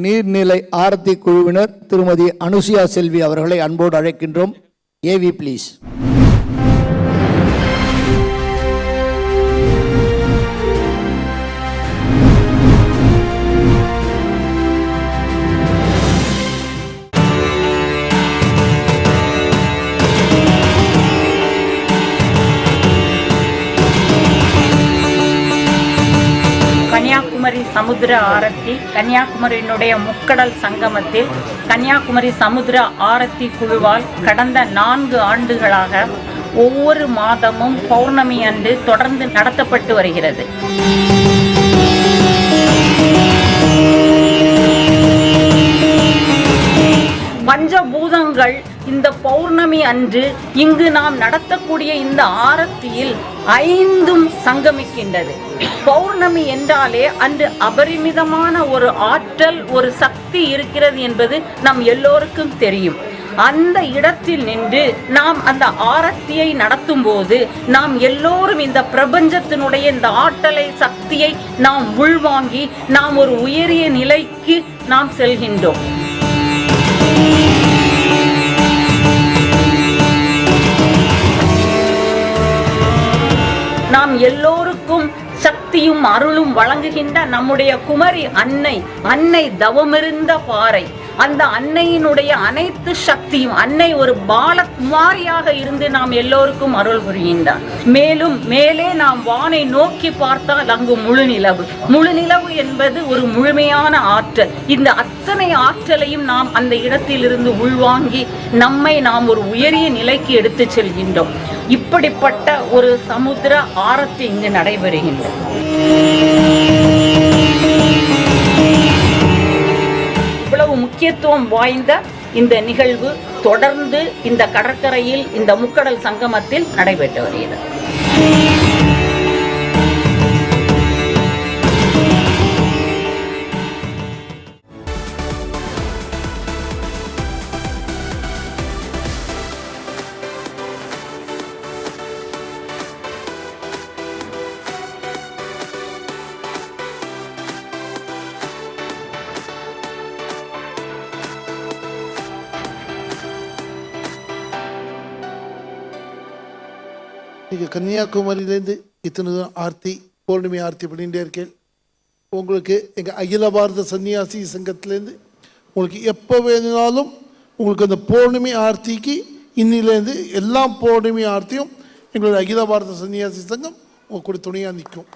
நீர்நிலை ஆரத்தி குழுவினர் திருமதி அனுசுயா செல்வி அவர்களை அன்போடு அழைக்கின்றோம். AV please. கன்னியாகுமரி சமுத்திர ஆரத்தி கன்னியாகுமரியினுடைய முக்கடல் சங்கமத்தில் கன்னியாகுமரி சமுத்திர ஆரத்தி குழுவால் கடந்த 4 ஆண்டுகளாக ஒவ்வொரு மாதமும் பௌர்ணமி அன்று தொடர்ந்து நடத்தப்பட்டு வருகிறது. பஞ்சபூதங்கள் இந்த பௌர்ணமி அன்று இங்கு நாம் நடத்தக்கூடிய இந்த ஆரத்தியில் 5ம் சங்கமிக்கின்றது. பௌர்ணமி என்றாலே அன்று அபரிமிதமான ஒரு ஆற்றல், ஒரு சக்தி இருக்கிறது என்பது நம் எல்லோருக்கும் தெரியும். அந்த இடத்தில் நின்று நாம் அந்த ஆரத்தியை நடத்தும் போது நாம் எல்லோரும் இந்த பிரபஞ்சத்தினுடைய இந்த ஆற்றலை, சக்தியை நாம் உள்வாங்கி நாம் ஒரு உயரிய நிலைக்கு நாம் செல்கின்றோம். நாம் எல்லோருக்கும் சக்தியும் அருளும் வழங்குகின்ற நம்முடைய குமரி அன்னை தவமிருந்த பாறை. அந்த அன்னையினுடைய அனைத்து சக்தியும், அன்னை ஒரு பாலகுமாரியாக இருந்து நாம் எல்லோருக்கும் அருள் புரிகின்றார். மேலும் மேலே நாம் வானை நோக்கி பார்த்தால் அங்கு முழுநிலவு என்பது ஒரு முழுமையான ஆற்றல். இந்த அத்தனை ஆற்றலையும் நாம் அந்த இடத்திலிருந்து உள்வாங்கி நம்மை நாம் ஒரு உயரிய நிலைக்கு எடுத்து செல்கின்றோம். இப்படிப்பட்ட ஒரு சமுத்திர ஆரத்தி இங்கு நடைபெறுகின்றது. இவ்வளவு முக்கியத்துவம் வாய்ந்த இந்த நிகழ்வு தொடர்ந்து இந்த கடற்கரையில், இந்த முக்கடல் சங்கமத்தில் நடைபெற்று வருகிறது. நீங்கள் கன்னியாகுமரியிலேருந்து இத்தனை ஆர்த்தி, பௌர்ணமி ஆர்த்தி பண்ணிகிட்டே இருக்கேன். உங்களுக்கு எங்கள் அகில பாரத சன்னியாசி சங்கத்திலேருந்து உங்களுக்கு எப்போ வேணுனாலும் உங்களுக்கு அந்த பௌர்ணமி ஆர்த்திக்கு இன்னிலேருந்து எல்லா பௌர்ணமி ஆர்த்தியும் எங்களுடைய அகில பாரத சன்னியாசி சங்கம் உங்க கூட துணையாக நிற்கும்.